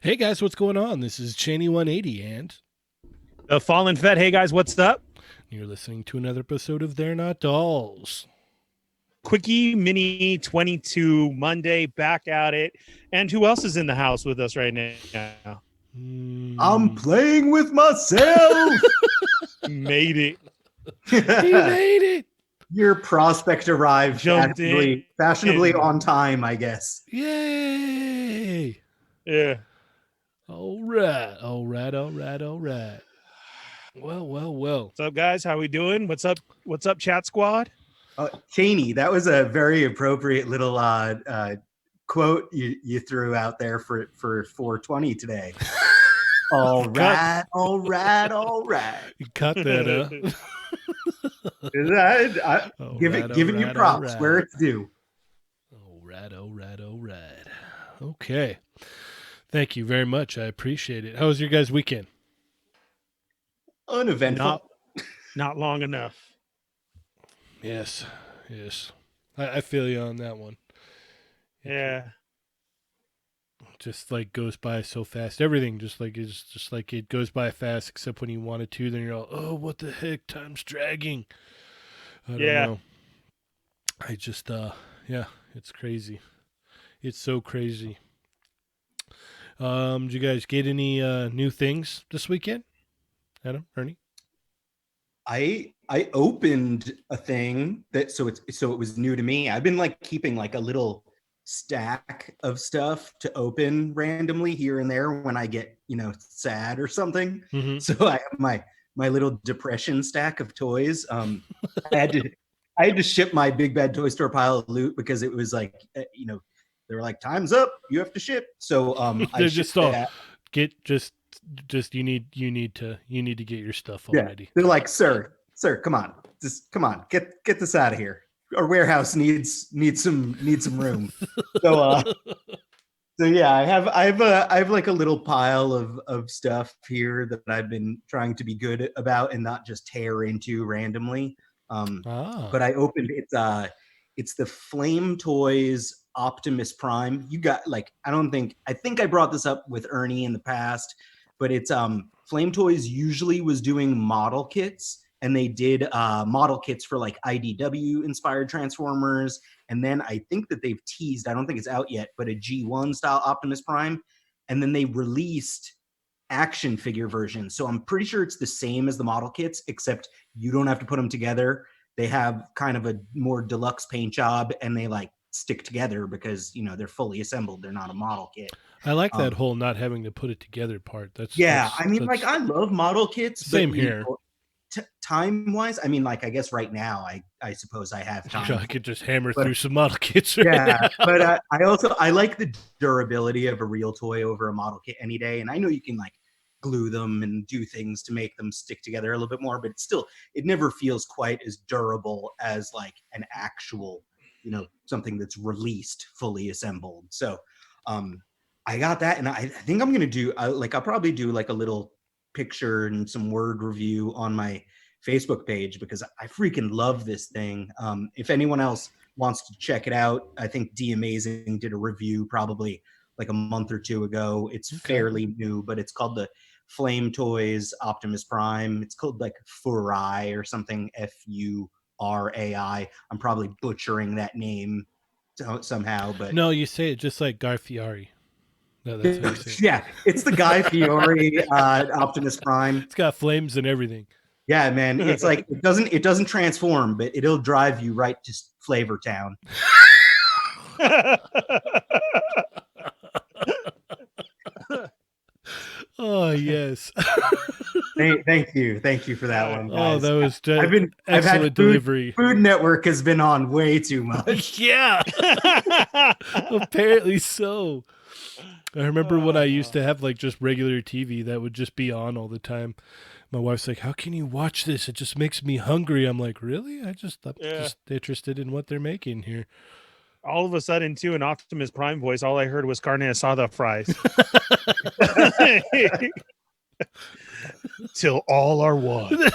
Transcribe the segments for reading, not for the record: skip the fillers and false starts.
Hey guys, what's going on? This is Cheney 180 and The Fallen Fed. Hey guys, what's up? you're listening to another episode of They're Not Dolls. Quickie Mini 22 Monday, back at it. And who else is in the house with us right now? I'm playing with myself. Made it. He made it. Your prospect arrived Jumped fashionably in. on time, I guess. Yay. Yeah. All right. Well. What's up, guys? How we doing? What's up? What's up, chat squad? Cheney, that was a very appropriate little quote you threw out there for 420 today. All right. You cut that, Giving you props where it's due. All right. Okay. Thank you very much. I appreciate it. How was your guys' weekend? Uneventful. Not long enough. Yes. I feel you on that one. Yeah. Just like goes by so fast. Everything just like it goes by fast, except when you want it to. Then you're all, oh, what the heck? Time's dragging. I don't know. I just it's crazy. It's so crazy. Did you guys get any new things this weekend? Adam, Ernie? I opened a thing that so it was new to me. I've been like keeping like a little stack of stuff to open randomly here and there when I get, sad or something. Mm-hmm. So I have my little depression stack of toys. I had to ship my Big Bad Toy Store pile of loot because it was like, they were like, time's up, you have to ship. So I just that. you need to get your stuff already. Yeah. They're like, sir, come on, get this out of here. Our warehouse needs some room. So yeah, I have like a little pile of stuff here that I've been trying to be good about and not just tear into randomly. But I opened it's the Flame Toys Optimus Prime. You got like I think I brought this up with Ernie in the past, but it's Flame Toys usually was doing model kits, and they did model kits for like IDW inspired Transformers, and then I think that they've teased, I don't think it's out yet, but a G1 style Optimus Prime, and then they released action figure versions. So I'm pretty sure it's the same as the model kits, except you don't have to put them together. They have kind of a more deluxe paint job, and they like stick together because they're fully assembled. They're not a model kit. I like that whole not having to put it together part. I love model kits. Same here. Time wise, I guess right now I suppose I have time. I could just hammer through some model kits. But I like the durability of a real toy over a model kit any day. And I know you can like glue them and do things to make them stick together a little bit more, but it never feels quite as durable as like an actual, something that's released fully assembled. So I got that, and I think I'm gonna I'll probably do like a little picture and some word review on my Facebook page because I freaking love this thing. If anyone else wants to check it out, I think D Amazing did a review probably like a month or two ago. It's fairly new, but it's called the Flame Toys Optimus Prime. It's called like Furai or something, Furai. I'm probably butchering that name somehow, but no, you say it just like Garfiari. No, that's what you say. Yeah, it's the Guy Fieri Optimus Prime. It's got flames and everything. Yeah, man. It's like it doesn't transform, but it'll drive you right to Flavor Town. Oh yes. Thank you for that one, guys. Oh, that was I've had delivery. Food Network has been on way too much. Yeah. Apparently so. I remember when I used to have like just regular TV that would just be on all the time. My wife's like, "How can you watch this? It just makes me hungry." I'm like, "Really? I'm just interested in what they're making here." All of a sudden, too, an Optimus Prime voice, all I heard was carne asada fries. Till all are one.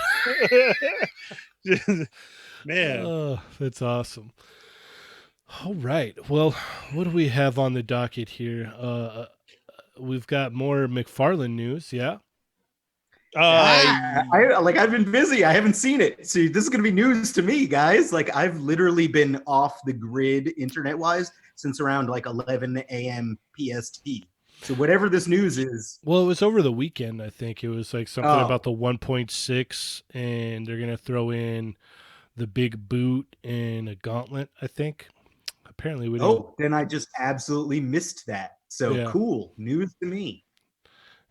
Man. Oh, that's awesome. All right. Well, what do we have on the docket here? we've got more McFarlane news. Yeah. I've been busy. I haven't seen it. So this is going to be news to me, guys. Like I've literally been off the grid internet wise since around like 11 a.m. PST. So whatever this news is. Well, it was over the weekend. I think it was like something Oh. about the 1.6, and they're gonna throw in the big boot and a gauntlet. I think. Apparently, we didn't. Oh, then I just absolutely missed that. So Yeah. cool news to me.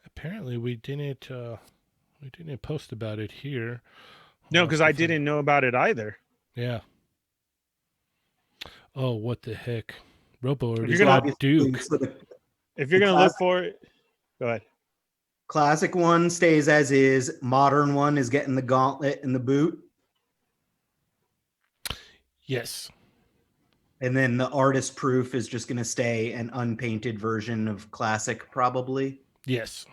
Apparently, we didn't. We didn't post about it here. No, because I didn't know about it either. Yeah. Oh, what the heck? Robo already you're got gonna- Duke. If you're going to look for it, go ahead. Classic one stays as is. Modern one is getting the gauntlet and the boot. Yes. And then the artist proof is just going to stay an unpainted version of classic, probably. Yes.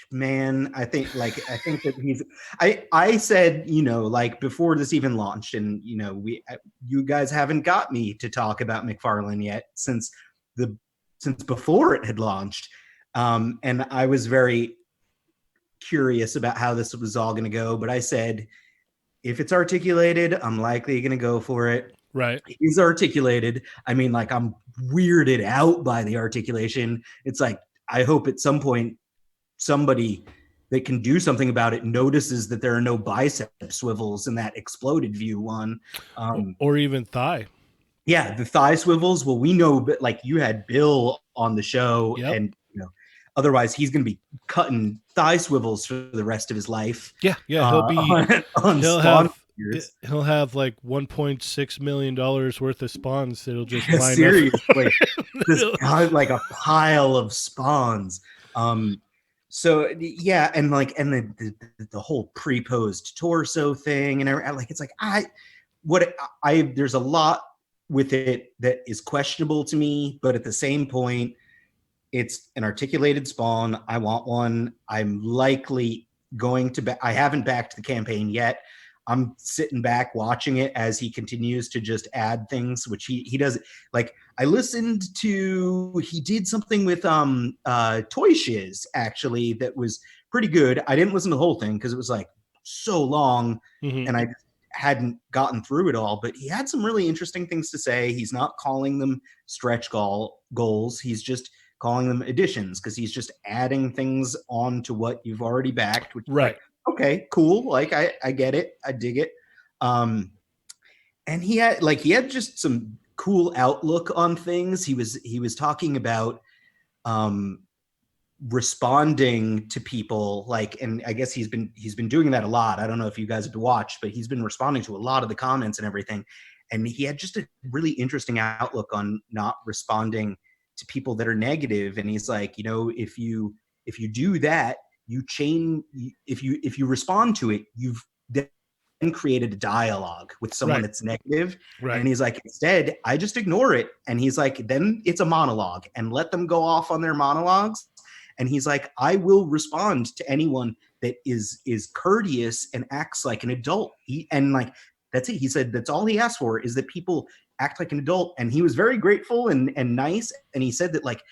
Man, I think that he's, I said, like before this even launched, and, you guys haven't got me to talk about McFarlane yet since before it had launched. And I was very curious about how this was all going to go, but I said, if it's articulated, I'm likely going to go for it. Right. He's articulated. I mean, like I'm weirded out by the articulation. It's like, I hope at some point somebody that can do something about it notices that there are no bicep swivels in that exploded view one. Or even thigh. Yeah, the thigh swivels. Well, we know, but like you had Bill on the show, Yep. and otherwise he's going to be cutting thigh swivels for the rest of his life. Yeah, he'll be on he'll have like $1.6 million worth of spawns that'll just line seriously, up. this guy like a pile of spawns. So yeah, and the whole pre-posed torso thing and everything, like it's like there's a lot with it that is questionable to me, but at the same point, it's an articulated spawn. I want one. I'm likely going to I haven't backed the campaign yet. I'm sitting back watching it as he continues to just add things, which he does. Like I listened to, he did something with Toy Shiz actually that was pretty good. I didn't listen to the whole thing because it was like so long, and I hadn't gotten through it all. But he had some really interesting things to say. He's not calling them stretch goals. He's just calling them additions because he's just adding things on to what you've already backed. Which right. Like, okay, cool. Like I get it. I dig it. And he had just some cool outlook on things. He was talking about responding to people, like, and I guess he's been doing that a lot. I don't know if you guys have watched, but he's been responding to a lot of the comments and everything. And he had just a really interesting outlook on not responding to people that are negative. And he's like, if you do that, you change. If you respond to it, you've then created a dialogue with someone that's negative. Right. And he's like, instead, I just ignore it. And he's like, then it's a monologue and let them go off on their monologues. And he's like, I will respond to anyone that is courteous and acts like an adult. That's it. He said that's all he asked for is that people act like an adult. And he was very grateful and nice. And he said that, like,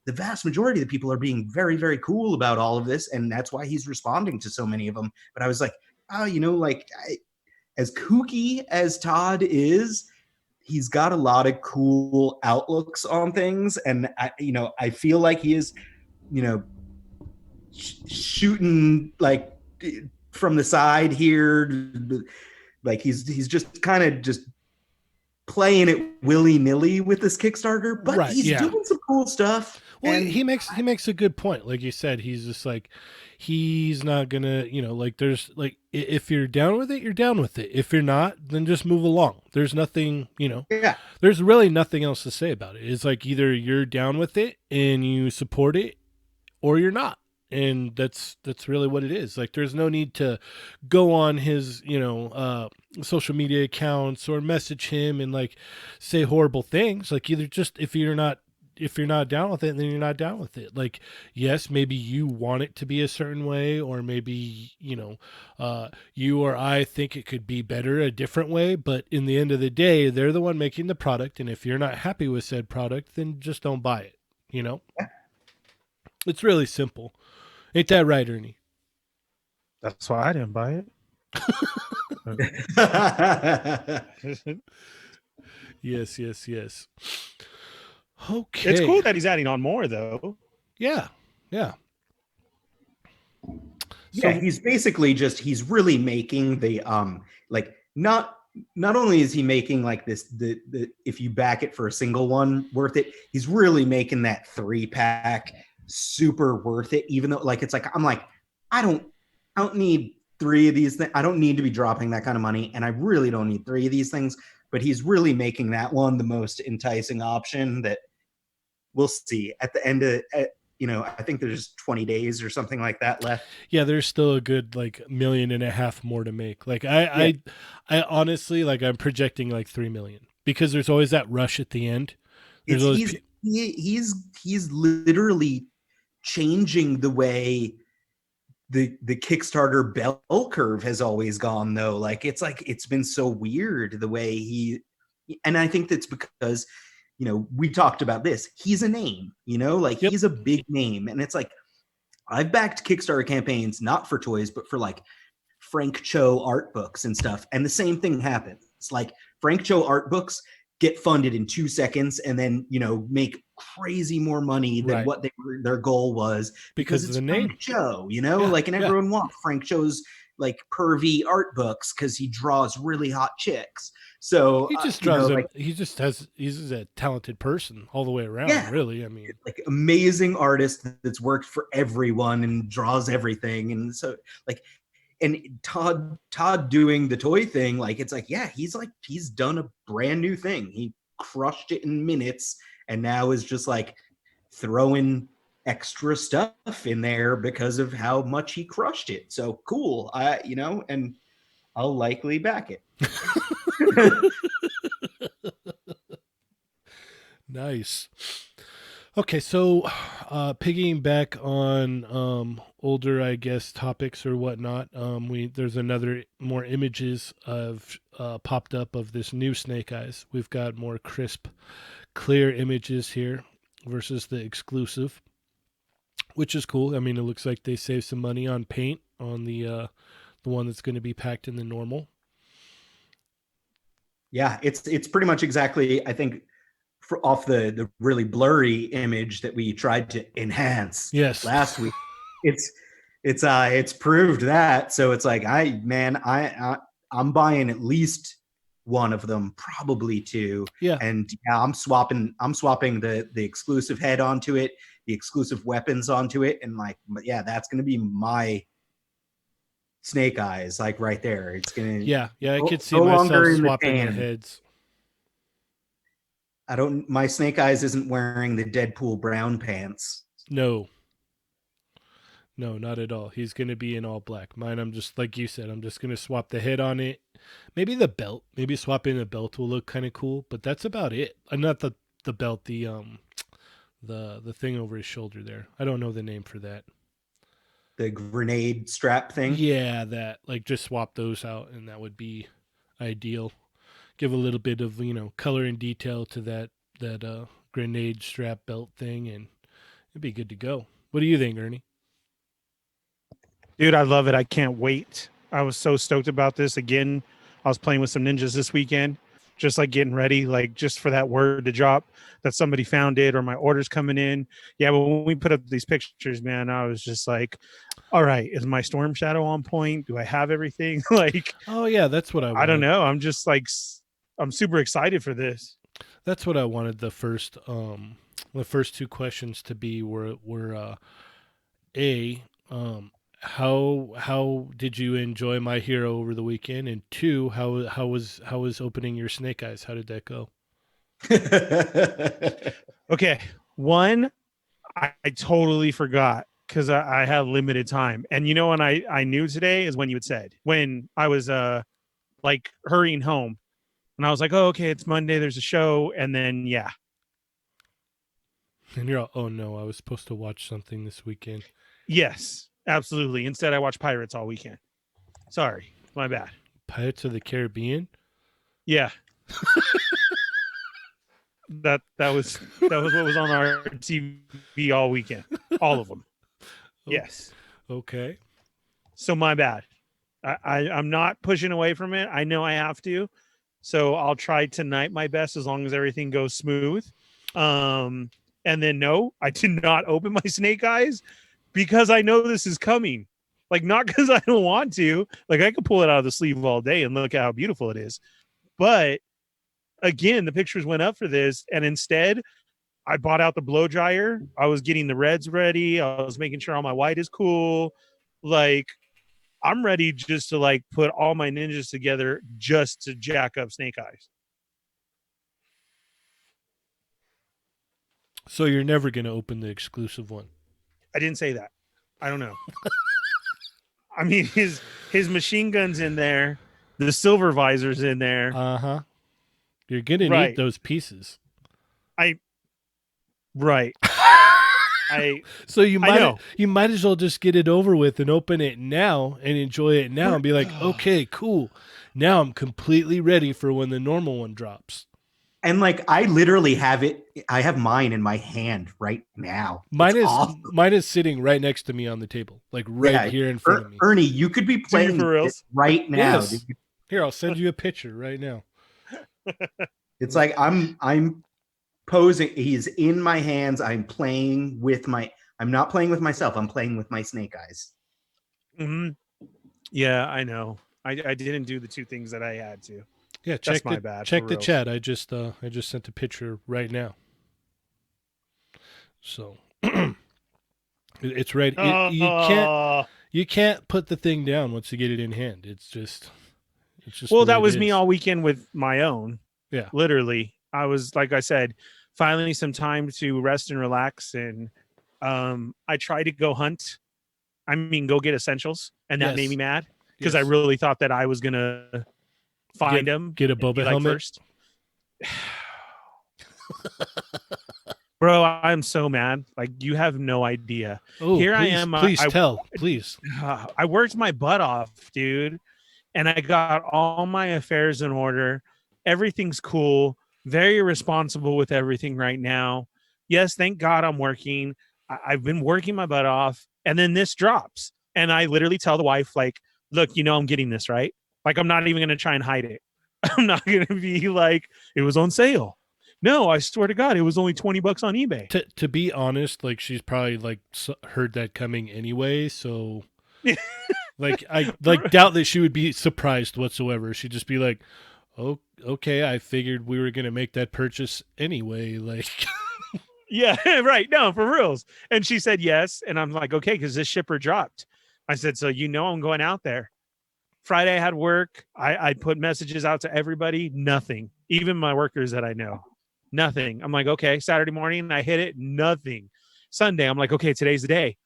the vast majority of the people are being very, very cool about all of this. And that's why he's responding to so many of them. But I was like, as kooky as Todd is, he's got a lot of cool outlooks on things. And I feel like he is, shooting like from the side here. Like he's just kind of just playing it willy-nilly with this Kickstarter, but he's doing some cool stuff. Well, and he makes a good point. Like you said, he's just like, he's not gonna, like there's like, if you're down with it, you're down with it. If you're not, then just move along. There's nothing, there's really nothing else to say about it. It's like either you're down with it and you support it, or you're not. And that's really what it is. Like, there's no need to go on his, social media accounts or message him and like say horrible things. Like, either just, if you're not if you're not down with it, then you're not down with it. Like, yes, maybe you want it to be a certain way, or maybe, you or I think it could be better a different way. But in the end of the day, they're the one making the product. And if you're not happy with said product, then just don't buy it. It's really simple. Ain't that right, Ernie? That's why I didn't buy it. Yes. Okay. It's cool that he's adding on more, though. Yeah. Yeah, he's basically he's really making the like not only is he making like this the if you back it for a single one worth it, he's really making that 3-pack super worth it, even though like it's like I'm like I don't need 3 of these things. I don't need to be dropping that kind of money, and I really don't need 3 of these things, but he's really making that one the most enticing option. That we'll see at the end of I think there's 20 days or something like that left. Yeah, there's still a good like 1.5 million more to make. Like I honestly, like, I'm projecting like 3 million, because there's always that rush at the end. He's literally changing the way the Kickstarter bell curve has always gone, though. Like it's been so weird the way and I think that's because we talked about this. He's a name, like he's a big name. And it's like, I've backed Kickstarter campaigns, not for toys, but for like Frank Cho art books and stuff. And the same thing happens. It's like Frank Cho art books get funded in 2 seconds and then, make crazy more money than what their goal was, because it's the Frank name Cho, and everyone wants Frank Cho's like pervy art books because he draws really hot chicks. So he just draws he's a talented person all the way around, really. I mean, like amazing artist that's worked for everyone and draws everything. And so like, and Todd doing the toy thing, like it's like, yeah, he's done a brand new thing. He crushed it in minutes, and now is just like throwing extra stuff in there because of how much he crushed it. So cool. And I'll likely back it. Nice. Okay, so piggying back on older, I guess, topics or whatnot, there's another more images of popped up of this new Snake Eyes. We've got more crisp, clear images here versus the exclusive, which is cool. I mean, it looks like they saved some money on paint on the one that's going to be packed in the normal. Yeah, it's pretty much exactly, I think, off the really blurry image that we tried to enhance last week. It's proved that. So it's like I'm buying at least one of them, probably 2. Yeah. And I'm swapping the exclusive head onto it, the exclusive weapons onto it, and that's gonna be my Snake Eyes, like right there. It's gonna I could see myself swapping the heads. My Snake Eyes isn't wearing the Deadpool brown pants. No, not at all. He's going to be in all black. Mine, I'm just, like you said, I'm just going to swap the head on it. Maybe the belt. Maybe swapping the belt will look kind of cool, but that's about it. Not the belt, the thing over his shoulder there. I don't know the name for that. The grenade strap thing? Yeah, that. Like, just swap those out, and that would be ideal. Give a little bit of, color and detail to that grenade strap belt thing, and it'd be good to go. What do you think, Ernie? Dude, I love it. I can't wait. I was so stoked about this. Again, I was playing with some ninjas this weekend, just like getting ready, like just for that word to drop that somebody found it or my order's coming in. Yeah, but when we put up these pictures, man, I was just like, all right, is my Storm Shadow on point? Do I have everything? Like, oh yeah, that's what I don't know. I'm just like, I'm super excited for this. That's what I wanted the first 2 questions to be were how did you enjoy My Hero over the weekend, and 2, how was opening your Snake Eyes? How did that go? Okay, 1, I totally forgot because I have limited time, and when I knew today is when you had said, when I was like hurrying home. And I was like, oh, okay, it's Monday. There's a show. And then, And you're all, oh no, I was supposed to watch something this weekend. Yes, absolutely. Instead, I watched Pirates all weekend. Sorry, my bad. Pirates of the Caribbean? Yeah. that was what was on our TV all weekend. All of them. Yes. Okay. So my bad. I'm not pushing away from it. I know I have to. So I'll try tonight my best as long as everything goes smooth. And then no, I did not open my snake eyes because I know this is coming. Like, not because I don't want to. Like, I could pull it out of the sleeve all day and look at how beautiful it is. But again, the pictures went up for this, and instead I bought out the blow dryer. I was getting the reds ready. I was making sure all my white is cool. Like, I'm ready just to like put all my ninjas together just to jack up snake eyes. So you're never going to open the exclusive one? I didn't say that. I don't know. I mean, his machine gun's in there. The silver visor's in there. Uh-huh. You're going to Right. need those pieces. Right. So you might as well just get it over with and open it now and enjoy it now and be like, okay, cool. Now I'm completely ready for when the normal one drops. And like, I literally have it. I have mine in my hand right now. Mine is awesome. Mine is sitting right next to me on the table, like here in front of me. Ernie, you could be playing for reals? right now. Yes. Here, I'll send you a picture right now. It's like I'm posing. He's in my hands. I'm playing with my. I'm not playing with myself. I'm playing with my snake eyes. Mm-hmm. Yeah, I know. I didn't do the two things that I had to. Yeah, check the chat. I just sent a picture right now. So it's right. You can't put the thing down once you get it in hand. It's just. Well, that was me all weekend with my own. Yeah, literally. I was, like I said, finally some time to rest and relax, and I tried to go hunt. I mean, go get essentials, and that made me mad because I really thought that I was gonna find him. Get a boba helmet first. Bro, I'm so mad. Like, you have no idea. Oh, Here please, I am. Please. I worked my butt off, dude, and I got all my affairs in order. Everything's cool. Very responsible with everything right now. Yes, thank God I'm working. I've been working my butt off, and then this drops, and I literally tell the wife, like, look, I'm getting this, right? Like, I'm not even going to try and hide it. I'm not going to be like, it was on sale. No, I swear to God, it was only $20 on eBay. To be honest, like, she's probably like heard that coming anyway. So, like, I doubt that she would be surprised whatsoever. She'd just be like, "Oh, okay, I figured we were gonna make that purchase anyway." Like, yeah, right. No, for reals. And she said yes, and I'm like, okay, because this shipper dropped. I said, so I'm going out there. Friday I had work. I put messages out to everybody. Nothing. Even my workers that I know. Nothing. I'm like, okay. Saturday morning, I hit it. Nothing. Sunday, I'm like, okay, today's the day.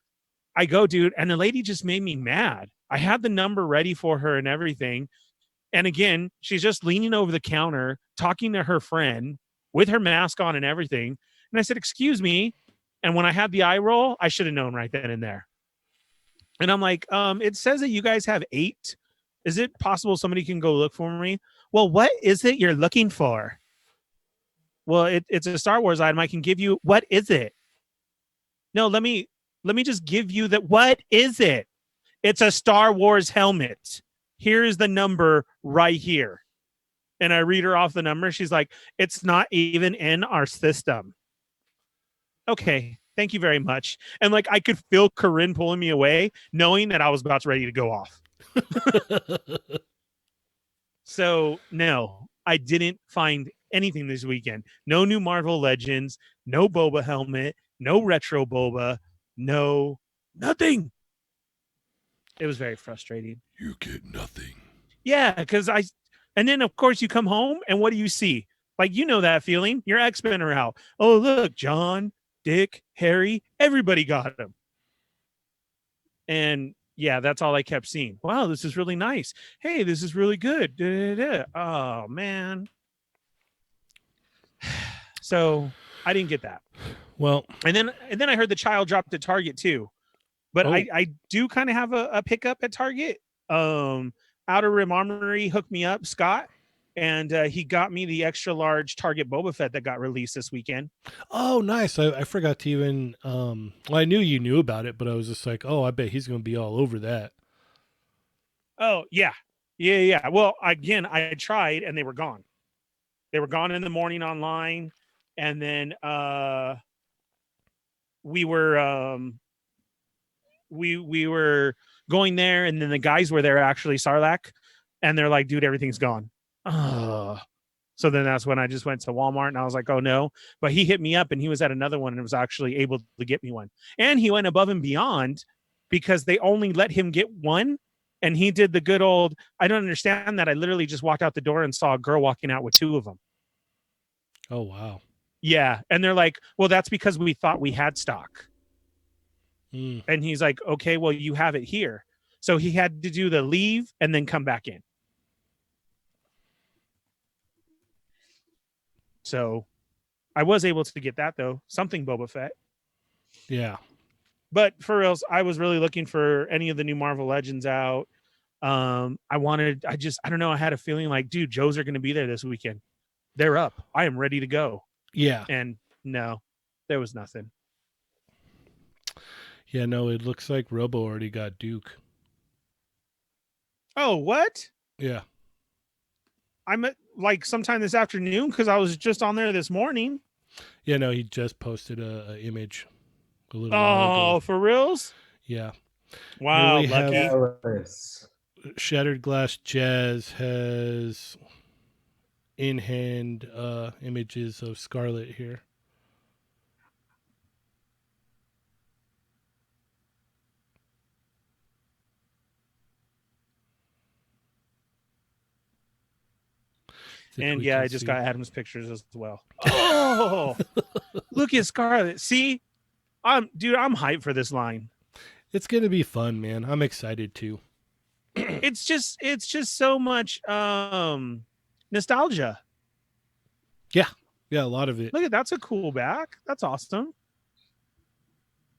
I go, dude. And the lady just made me mad. I had the number ready for her and everything. And again, she's just leaning over the counter, talking to her friend with her mask on and everything. And I said, excuse me. And when I had the eye roll, I should have known right then and there. And I'm like, it says that you guys have 8. Is it possible somebody can go look for me? Well, what is it you're looking for? Well, it's a Star Wars item. I can give you. What is it? No, let me just give you that. What is it? It's a Star Wars helmet. Here's the number right here. And I read her off the number. She's like, it's not even in our system. Okay, thank you very much. And like, I could feel Corinne pulling me away, knowing that I was about to ready to go off. So no, I didn't find anything this weekend. No new Marvel Legends, no Boba helmet, no retro Boba, no nothing. It was very frustrating. You get nothing. Yeah, because and then of course you come home and what do you see? Like, that feeling. Your X-Men are out. Oh, look, John, Dick, Harry, everybody got them. And yeah, that's all I kept seeing. Wow, this is really nice. Hey, this is really good. Oh, man. So I didn't get that. Well, And then I heard the child dropped at Target too. But Oh. I do kind of have a pickup at Target. Outer Rim Armory hooked me up, Scott, and he got me the extra large Target Boba Fett that got released this weekend. oh, nice. I forgot to even. Well, I knew you knew about it, but I was just like, oh, I bet he's going to be all over that. Oh yeah. Well, again, I tried and they were gone. They were gone in the morning online, and then we were we were going there, and then the guys were there actually, Sarlacc, and they're like, dude, everything's gone. So then that's when I just went to Walmart and I was like, oh no. But he hit me up and he was at another one and was actually able to get me one. And he went above and beyond because they only let him get one. And he did the good old, I don't understand that. I literally just walked out the door and saw a girl walking out with two of them. Oh, wow. Yeah. And they're like, well, that's because we thought we had stock. And he's like, okay, well, you have it here. So he had to do the leave and then come back in. So I was able to get that, though. Something Boba Fett. Yeah. But for reals, I was really looking for any of the new Marvel Legends out. I don't know. I had a feeling like, dude, Joe's are going to be there this weekend. They're up. I am ready to go. Yeah. And no, there was nothing. Yeah, no, it looks like Robo already got Duke. Oh, what? Yeah. I'm at like sometime this afternoon because I was just on there this morning. Yeah, no, he just posted a image a little while ago. For reals? Yeah. Wow, Here we lucky. have Shattered Glass Jazz has in-hand images of Scarlet here. And yeah, I just got Adam's pictures as well. Oh, look at Scarlet. See, I'm hyped for this line. It's gonna be fun, man. I'm excited too. It's just so much nostalgia. Yeah, a lot of it. Look at that's a cool back. That's awesome.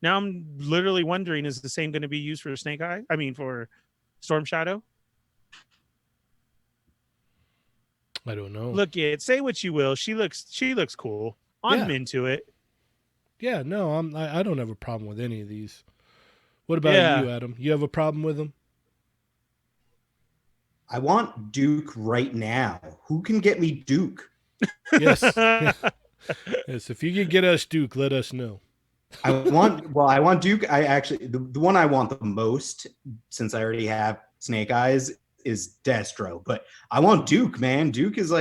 Now I'm literally wondering, is the same going to be used for Snake Eye? I mean, for Storm Shadow? I don't know. Look it. Say what you will. She looks cool. I'm into it. Yeah, no, I don't have a problem with any of these. What about you, Adam? You have a problem with them? I want Duke right now. Who can get me Duke? Yes. Yes, if you can get us Duke, let us know. I want Duke. I actually, the one I want the most, since I already have Snake Eyes, is Destro. But I want Duke, man. Duke is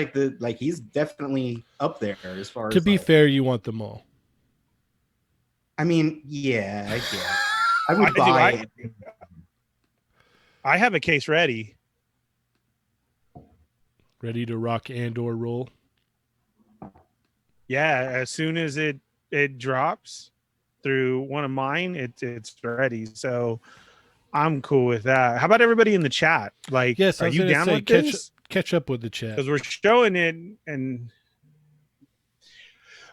he's definitely up there as far as. To be fair, you want them all. I mean, yeah, I guess. I would buy it. I have a case ready. Ready to rock and or roll? Yeah, as soon as it drops through one of mine, it's ready. So I'm cool with that. How about everybody in the chat? Like, yes, are you down with this? Catch up with the chat. Because we're showing it and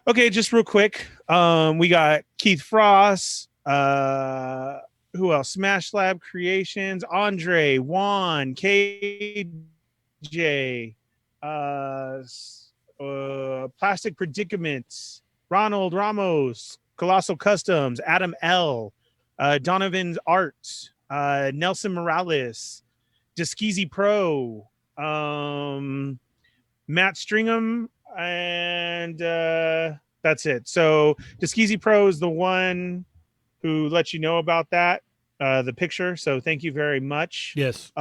okay, just real quick. We got Keith Frost, who else? Smash Lab Creations, Andre, Juan, KJ, Plastic Predicaments, Ronald Ramos, Colossal Customs, Adam L, Donovan's Art, Nelson Morales, Diskeezy Pro, Matt Stringham, and that's it. So Diskeezy Pro is the one who let you know about that, the picture. So thank you very much. Yes.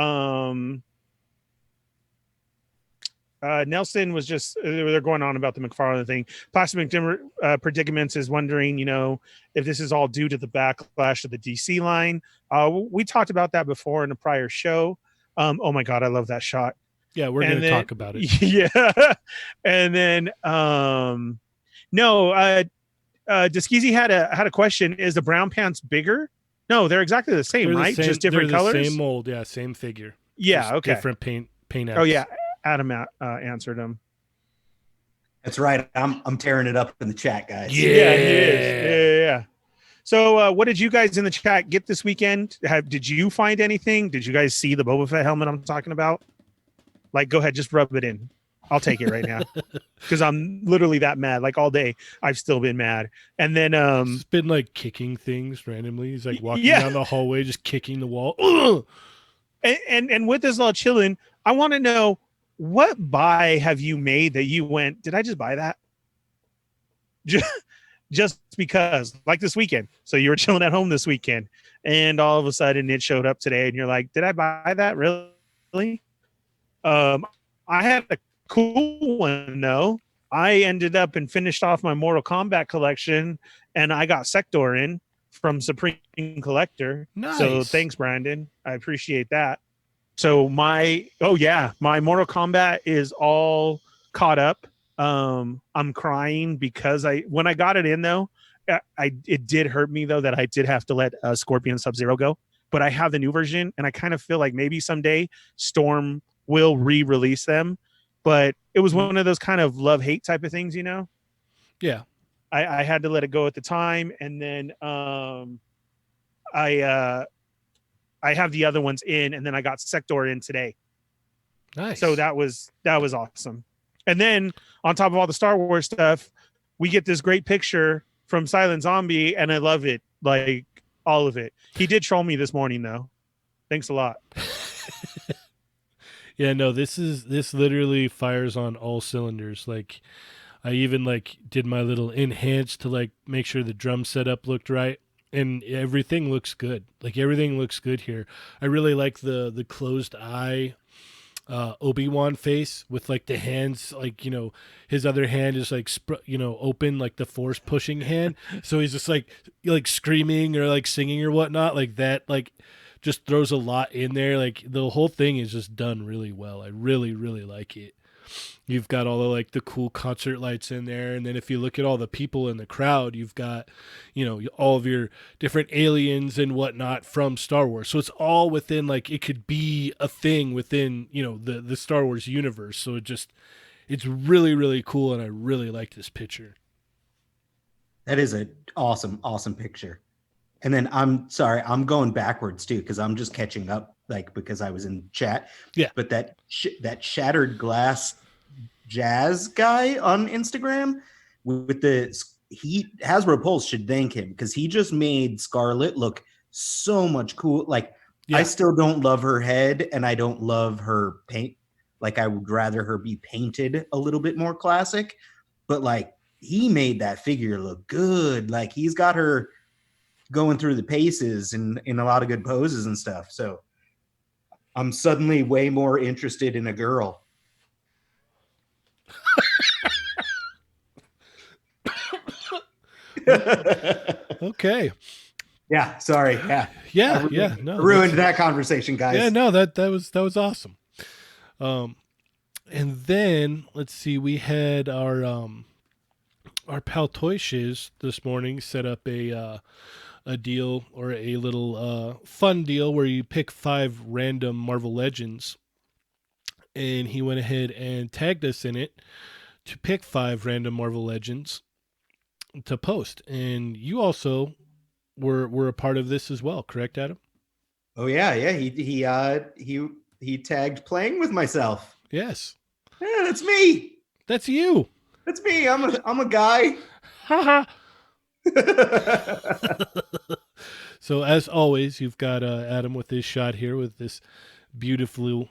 Nelson was just, they're going on about the McFarlane thing. Plastic Predicaments is wondering, if this is all due to the backlash of the DC line. We talked about that before in a prior show. Oh my God, I love that shot. Yeah, we're going to talk about it. Yeah. And then, Diskeezy had a question. Is the brown pants bigger? No, they're exactly the same, right? Just different colors? The same mold, yeah, same figure. Yeah, just okay. Different paint apps. Oh, yeah. Adam answered him. That's right. I'm tearing it up in the chat, guys. Yeah, he is. Yeah. So, what did you guys in the chat get this weekend? Did you find anything? Did you guys see the Boba Fett helmet I'm talking about? Like, go ahead, just rub it in. I'll take it right now because I'm literally that mad. Like all day, I've still been mad. And then, He's been like kicking things randomly. He's like walking yeah. down the hallway, just kicking the wall. Ugh! And with this all chilling, I want to know, what buy have you made that you went, did I just buy that? Just because, like this weekend. So you were chilling at home this weekend, and all of a sudden it showed up today, and you're like, did I buy that? Really? I had a cool one though. I ended up and finished off my Mortal Kombat collection, and I got Sector in from Supreme Collector. Nice. So thanks, Brandon. I appreciate that. So my Mortal Kombat is all caught up. I'm crying because when I got it in though, it did hurt me though that I did have to let Scorpion Sub-Zero go. But I have the new version, and I kind of feel like maybe someday Storm will re-release them. But it was one of those kind of love-hate type of things, you know? Yeah. I had to let it go at the time, and then I have the other ones in, and then I got Sector in today. Nice. So that was awesome. And then on top of all the Star Wars stuff, we get this great picture from Silent Zombie, and I love it. Like all of it. He did troll me this morning though. Thanks a lot. Yeah, no, this literally fires on all cylinders. Like I even like did my little enhance to like make sure the drum setup looked right. And everything looks good. Like everything looks good here. I really like the closed eye Obi-Wan face with like the hands, like, you know, his other hand is like open, like the force pushing hand. So he's just like screaming or like singing or whatnot, like that, like just throws a lot in there. Like the whole thing is just done really well. I really like it. You've got all the like the cool concert lights in there, and then if you look at all the people in the crowd, you've got, you know, all of your different aliens and whatnot from Star Wars. So it's all within, like, it could be a thing within, you know, the Star Wars universe. So it's really cool, and I really like this picture. That is an awesome picture. And then I'm sorry, I'm going backwards too because I'm just catching up, like because I was in chat. Yeah. But that shattered glass jazz guy on Instagram with Hasbro Pulse should thank him because he just made Scarlet look so much cool. Like I still don't love her head, and I don't love her paint. Like I would rather her be painted a little bit more classic. But like he made that figure look good. Like he's got her going through the paces and in a lot of good poses and stuff. So I'm suddenly way more interested in a girl. Okay. Yeah. Sorry. Yeah. No, ruined that conversation, guys. Yeah. No, that was awesome. And then let's see, we had our pal Toy Shiz this morning set up a deal, or a little fun deal where you pick 5 random Marvel Legends, and he went ahead and tagged us in it to pick 5 random Marvel Legends to post. And you also were a part of this as well, correct, Adam? Oh yeah. He tagged playing with myself. Yes. Yeah, that's me. That's you. That's me. I'm a guy. Haha. So as always, you've got Adam with this shot here with this beautiful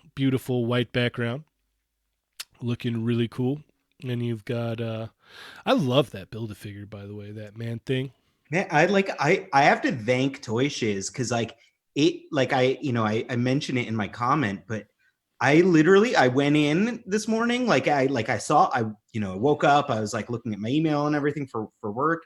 white background, looking really cool. And you've got I love that Build-A-Figure, by the way, that man thing. Man, I have to thank Toy Shiz because like it, like I mentioned it in my comment, but I went in this morning, I woke up, I was like looking at my email and everything for work,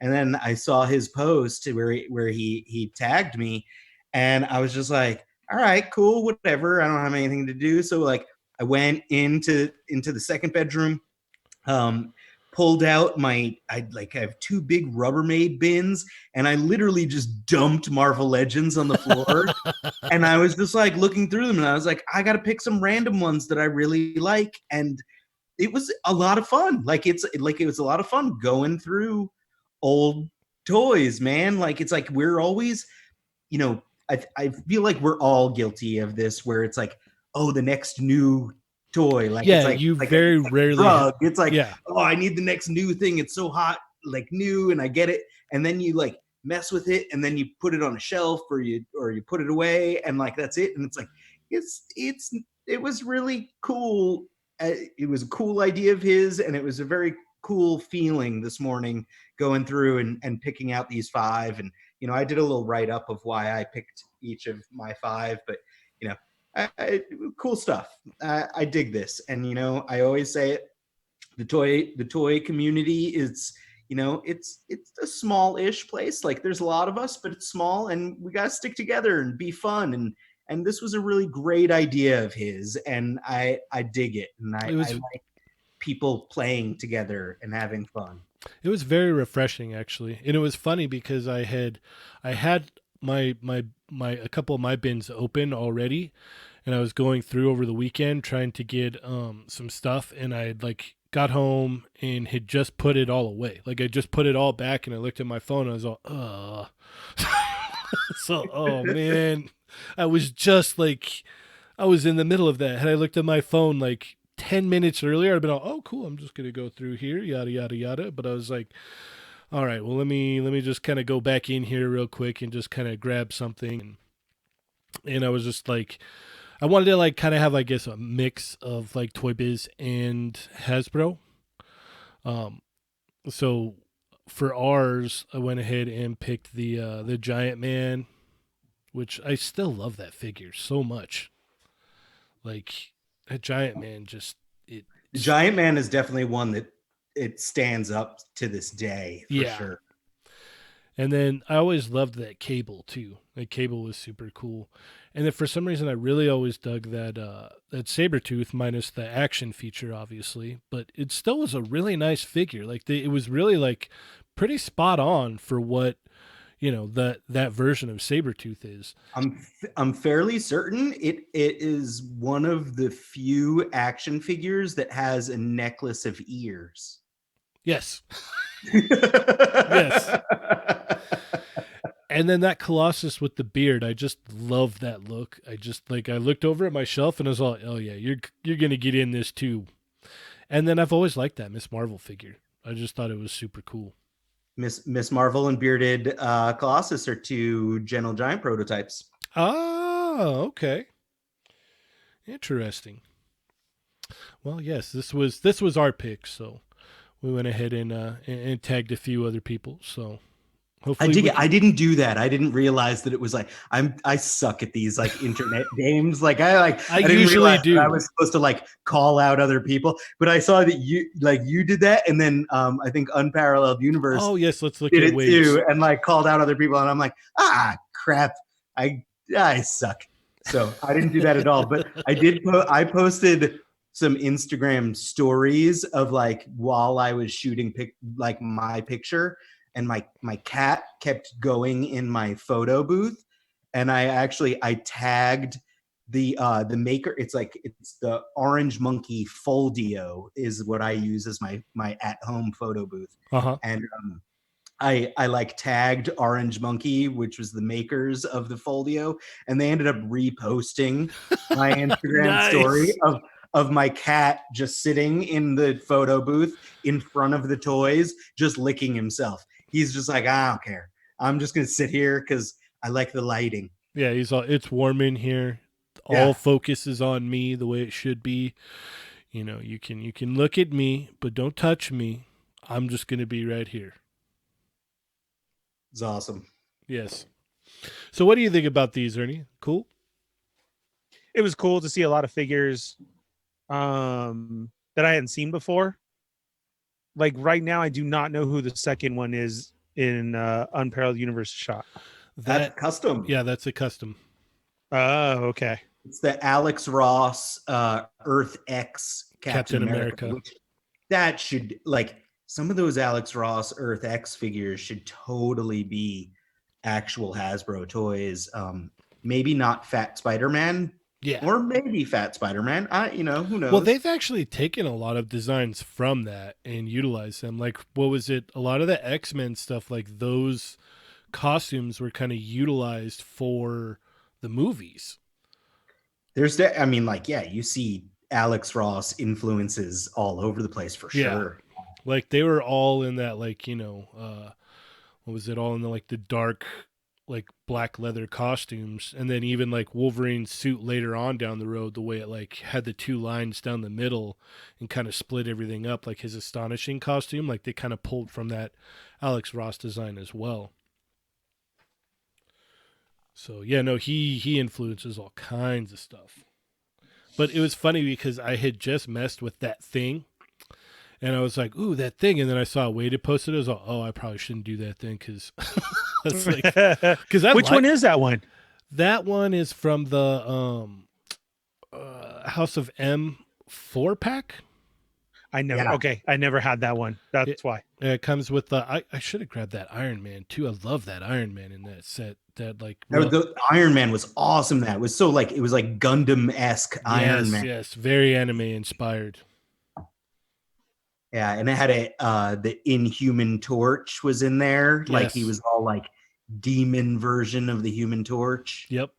and then I saw his post where he tagged me, and I was just like, all right, cool, whatever. I don't have anything to do, so like I went into the second bedroom, pulled out I have 2 big Rubbermaid bins, and I literally just dumped Marvel Legends on the floor. And I was just like looking through them, and I was like, I got to pick some random ones that I really like. And it was a lot of fun. Like it was a lot of fun going through old toys, man. Like it's like we're always, you know, I feel like we're all guilty of this where it's like, oh, the next new toy. Like Yeah, it's like you like very it's like a rarely drug. It's like, yeah. oh, I need the next new thing. It's so hot, like new, and I get it. And then you like mess with it, and then you put it on a shelf or you put it away, and like that's it. And it's like it was really cool. It was a cool idea of his, and it was a very cool feeling this morning going through and picking out these 5. And you know, I did a little write up of why I picked each of my 5, but you know, cool stuff. I dig this, and you know, I always say it. The toy community is, you know, it's a small-ish place. Like there's a lot of us, but it's small, and we gotta stick together and be fun. And this was a really great idea of his, and I dig it, and I like people playing together and having fun. It was very refreshing, actually, and it was funny because I had my a couple of my bins open already, and I was going through over the weekend trying to get some stuff, and I had like got home and had just put it all away. Like I just put it all back, and I looked at my phone, and I was all, so oh man, I was just like, I was in the middle of that. Had I looked at my phone like 10 minutes earlier, I'd been all, oh cool, I'm just gonna go through here, yada yada yada. But I was like, all right, well let me just kind of go back in here real quick and just kind of grab something. And I was just like, I wanted to like kind of have, I guess, a mix of like Toy Biz and Hasbro. Um, so for ours, I went ahead and picked the Giant Man, which I still love that figure so much. Like that Giant Man, just it. The Giant Man is definitely one that it stands up to this day for sure. And then I always loved that Cable too. That Cable was super cool. And then for some reason I really always dug that that Sabretooth minus the action feature, obviously. But it still was a really nice figure. Like it was really like pretty spot on for what, you know, that version of Sabretooth is. I'm fairly certain it is one of the few action figures that has a necklace of ears. Yes. Yes. And then that Colossus with the beard, I just love that look. I just like, I looked over at my shelf and I was all, oh yeah, you're gonna get in this too. And then I've always liked that Miss Marvel figure. I just thought it was super cool. Miss Marvel and bearded Colossus are 2 Gentle Giant prototypes. Oh, okay. Interesting. Well, yes, this was our pick, so we went ahead and tagged a few other people. So hopefully I dig it. I didn't do that. I didn't realize that it was like I suck at these like internet games. Like I didn't usually do. I was supposed to like call out other people, but I saw that you did that, and then I think Unparalleled Universe. Oh yes, let's look did at it ways. too, and like called out other people, and I'm like, crap, I suck. So I didn't do that at all. But I did. I posted some Instagram stories of like while I was shooting like my picture. And my cat kept going in my photo booth, and I tagged the maker. It's the Orange Monkey Foldio is what I use as my at home photo booth. Uh-huh. And I like tagged Orange Monkey, which was the makers of the Foldio, and they ended up reposting my Instagram Nice. story of my cat just sitting in the photo booth in front of the toys, just licking himself. He's just like, I don't care. I'm just gonna sit here because I like the lighting. Yeah, he's all, it's warm in here. All focus is on me the way it should be. You know, you can look at me, but don't touch me. I'm just gonna be right here. It's awesome. Yes. So what do you think about these, Ernie? Cool? It was cool to see a lot of figures that I hadn't seen before. Like right now, I do not know who the second one is in Unparalleled Universe shot. That's custom. Yeah, that's a custom. Oh, okay. It's the Alex Ross Earth X Captain America. Which that should, like, some of those Alex Ross Earth X figures should totally be actual Hasbro toys. Maybe not Fat Spider-Man, Yeah. Or maybe Fat Spider-Man. Who knows? Well, they've actually taken a lot of designs from that and utilized them. Like, what was it? A lot of the X-Men stuff, like those costumes were kind of utilized for the movies. There's that. I mean, like, yeah, you see Alex Ross influences all over the place for sure. Like they were all in that, like, what was it, all in the, like, the dark, like, black leather costumes, and then even like Wolverine's suit later on down the road, the way it like had the two lines down the middle and kind of split everything up, like his astonishing costume, like they kind of pulled from that Alex Ross design as well. So yeah, no, he influences all kinds of stuff. But it was funny because I had just messed with that thing, and I was like, "Ooh, that thing!" And then I saw Wade had posted it. I was like, "Oh, I probably shouldn't do that thing because that's like because Which one is that one? That one is from the House of M 4-pack. I never. Yeah. Okay, I never had that one. That's why. It comes with the. I should have grabbed that Iron Man too. I love that Iron Man in that set. That like The Iron Man was awesome. That was so like it was like Gundam-esque Iron Man. Yes, very anime inspired. Yeah, and it had the Inhuman Torch was in there. Yes. Like he was all like demon version of the Human Torch. Yep.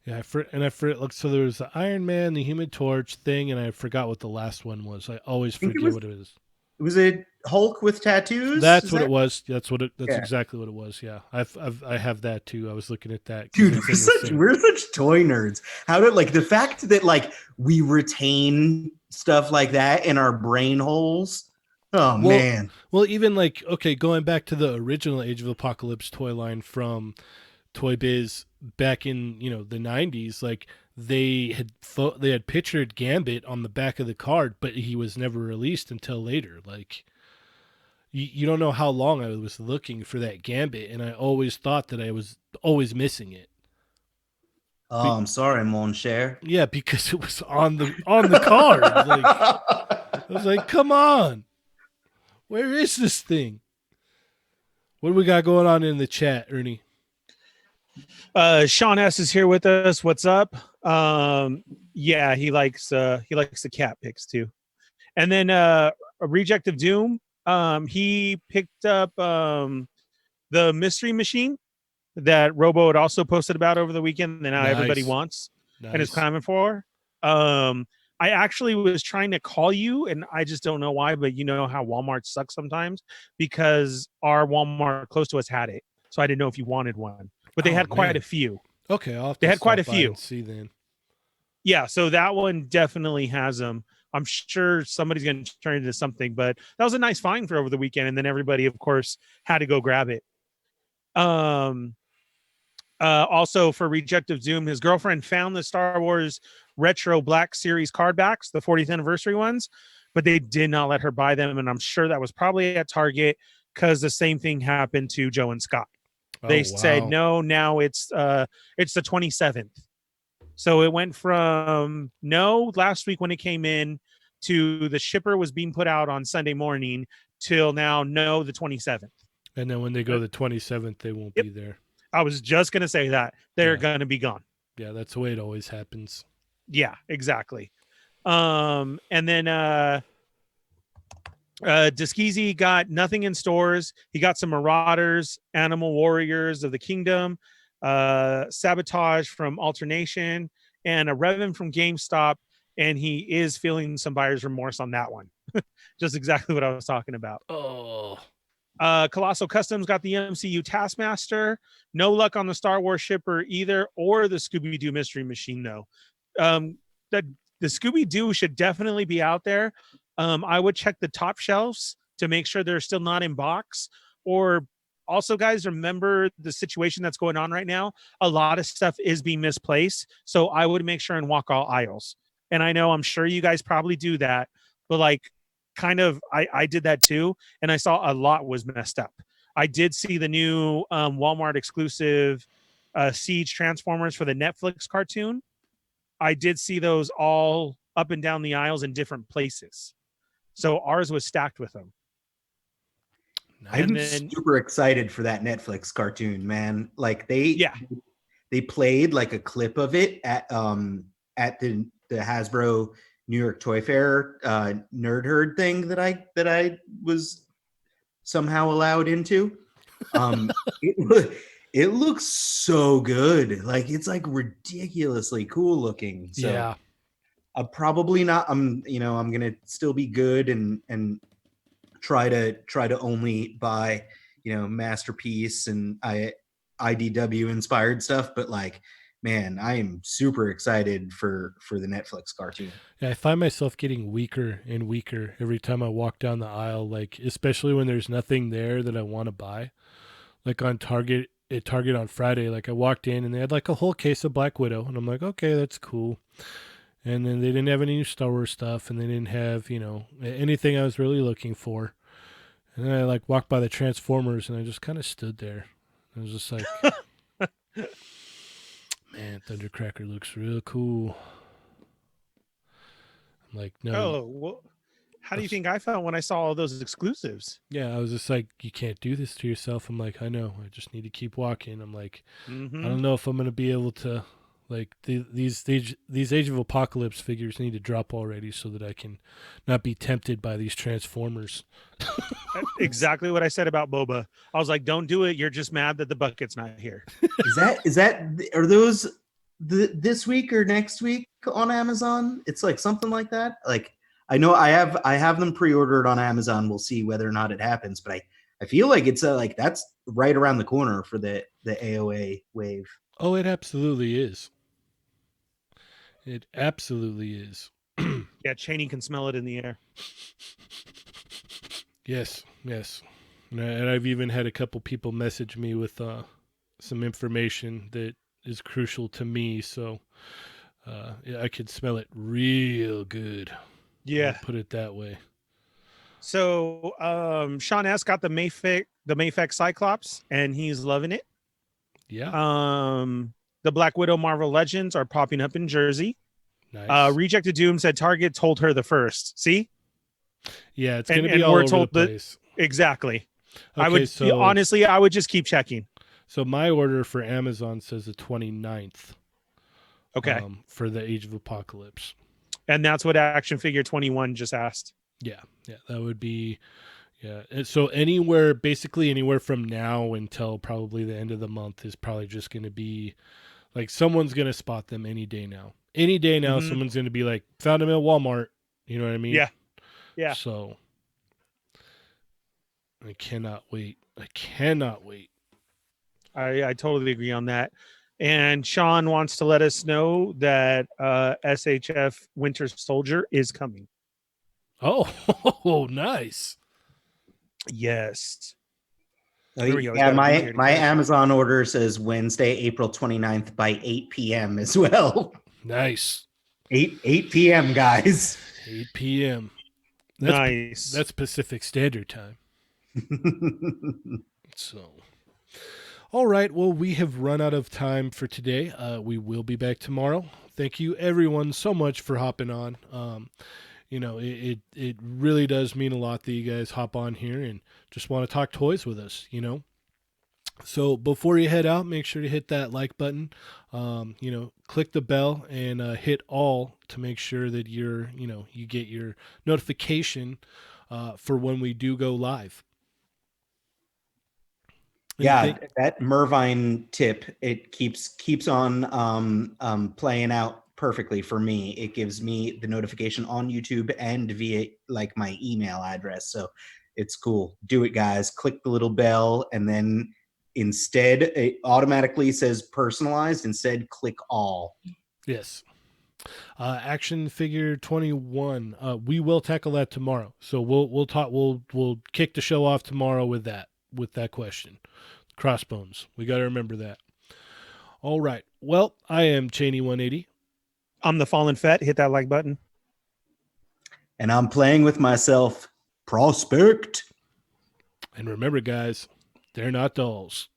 Yeah, I forget. Look, so there was the Iron Man, the Human Torch thing, and I forgot what the last one was. I always forget what it is. It was a Hulk with tattoos. That's what it was. That's exactly what it was. Yeah, I have that too. I was looking at that. Dude, we're such toy nerds. How did like the fact that like we retain stuff like that in our brain holes? Oh man. Well, even like, okay, going back to the original Age of Apocalypse toy line from Toy Biz back in the 90s, like they had pictured Gambit on the back of the card, but he was never released until later. Like you don't know how long I was looking for that Gambit, and I always thought that I was always missing it. Oh, I'm sorry, mon cher. Yeah, because it was on the card. Like, I was like, come on, where is this thing? What do we got going on in the chat, Ernie? Sean S is here with us. What's up? Yeah, he likes the cat picks too. And then a Reject of Doom, he picked up the Mystery Machine that Robo had also posted about over the weekend that now everybody wants and is clamoring for. I actually was trying to call you, and I just don't know why, but you know how Walmart sucks sometimes, because our Walmart close to us had it. So I didn't know if you wanted one. But they had quite a few. Okay, I'll have to they had quite a few. See then. Yeah, so that one definitely has them. I'm sure somebody's going to turn it into something, but that was a nice find for over the weekend, and then everybody, of course, had to go grab it. Also for Reject of Doom, his girlfriend found the Star Wars Retro Black Series card backs, the 40th anniversary ones, but they did not let her buy them, and I'm sure that was probably at Target because the same thing happened to Joe and Scott. They said no. Now it's the 27th. So it went from no last week when it came in to the shipper was being put out on Sunday morning till now no the 27th. And then when they go the 27th, they won't be there. I was just gonna say that they're gonna be gone. Yeah, that's the way it always happens. Yeah, exactly. And then Diskeezy got nothing in stores. He got some Marauders, Animal Warriors of the Kingdom, Sabotage from Alternation, and a Revan from GameStop. And he is feeling some buyer's remorse on that one. Just exactly what I was talking about. Oh. Colossal Customs got the MCU Taskmaster. No luck on the Star Wars shipper either, or the Scooby-Doo Mystery Machine, though. The Scooby-Doo should definitely be out there. I would check the top shelves to make sure they're still not in box. Or also, guys, remember the situation that's going on right now. A lot of stuff is being misplaced. So I would make sure and walk all aisles. And I know I'm sure you guys probably do that. But like kind of I did that too. And I saw a lot was messed up. I did see the new Walmart exclusive Siege Transformers for the Netflix cartoon. I did see those all up and down the aisles in different places. So ours was stacked with them. I'm super excited for that Netflix cartoon, man. Like they played like a clip of it at at the Hasbro New York Toy Fair nerd herd thing that I was somehow allowed into. It looks so good. Like it's like ridiculously cool looking. So Yeah. I'm probably not. I'm gonna still be good and try to only buy Masterpiece and IDW inspired stuff. But like, man, I am super excited for the Netflix cartoon. Yeah, I find myself getting weaker and weaker every time I walk down the aisle, like especially when there's nothing there that I want to buy. Like on Target at Target on Friday, like I walked in and they had like a whole case of Black Widow and I'm like, okay, that's cool. And then they didn't have any new Star Wars stuff and they didn't have, anything I was really looking for. And then I like walked by the Transformers and I just kind of stood there. I was just like, man, Thundercracker looks real cool. I'm like, no. Oh, well, how do you think I felt when I saw all those exclusives? Yeah, I was just like, you can't do this to yourself. I'm like, I know. I just need to keep walking. I'm like, I don't know if I'm going to be able to, like, these Age of Apocalypse figures need to drop already so that I can not be tempted by these Transformers. Exactly what I said about Boba. I was like, don't do it. You're just mad that the bucket's not here. Are those this week or next week on Amazon? It's like something like that. Like I know I have them pre-ordered on Amazon. We'll see whether or not it happens, but I feel like it's like that's right around the corner for the AOA wave. Oh, it absolutely is. It absolutely is. Yeah, Cheney can smell it in the air. Yes. And I've even had a couple people message me with some information that is crucial to me. So I could smell it real good. Yeah. I'll put it that way. So Sean S got the Mayfec Cyclops and he's loving it. Yeah. The Black Widow Marvel Legends are popping up in Jersey. Nice. Rejected Doom said Target told her the first. See? Yeah, it's going to be all over the place. Exactly. Okay, honestly, I would just keep checking. So my order for Amazon says the 29th. Okay. For the Age of Apocalypse. And that's what Action Figure 21 just asked. Yeah, that would be, yeah. So basically anywhere from now until probably the end of the month is probably just going to be, like someone's going to spot them any day now. Any day now, someone's going to be like, found them at Walmart. You know what I mean? Yeah. So I cannot wait. I totally agree on that. And Sean wants to let us know that SHF Winter Soldier is coming. Oh, nice. Yes. There we go. Yeah, my Amazon order says Wednesday, April 29th by 8 p.m. as well. Nice. 8 p.m., guys. 8 p.m. Nice. That's Pacific Standard Time. So, all right. Well, we have run out of time for today. We will be back tomorrow. Thank you, everyone, so much for hopping on. It really does mean a lot that you guys hop on here and just want to talk toys with us, So before you head out, make sure to hit that like button, click the bell and hit all to make sure that you get your notification for when we do go live. Yeah, that Mervine tip, it keeps on playing out perfectly for me. It gives me the notification on YouTube and via like my email address. So it's cool. Do it, guys. Click the little bell and then instead it automatically says personalized. Instead, click all. Yes. Action Figure 21. We will tackle that tomorrow. So we'll talk. We'll kick the show off tomorrow with that question. Crossbones. We got to remember that. All right. Well, I am Cheney 180. I'm the Fallen Fett. Hit that like button. And I'm playing with myself. Prospect. And remember, guys, they're not dolls.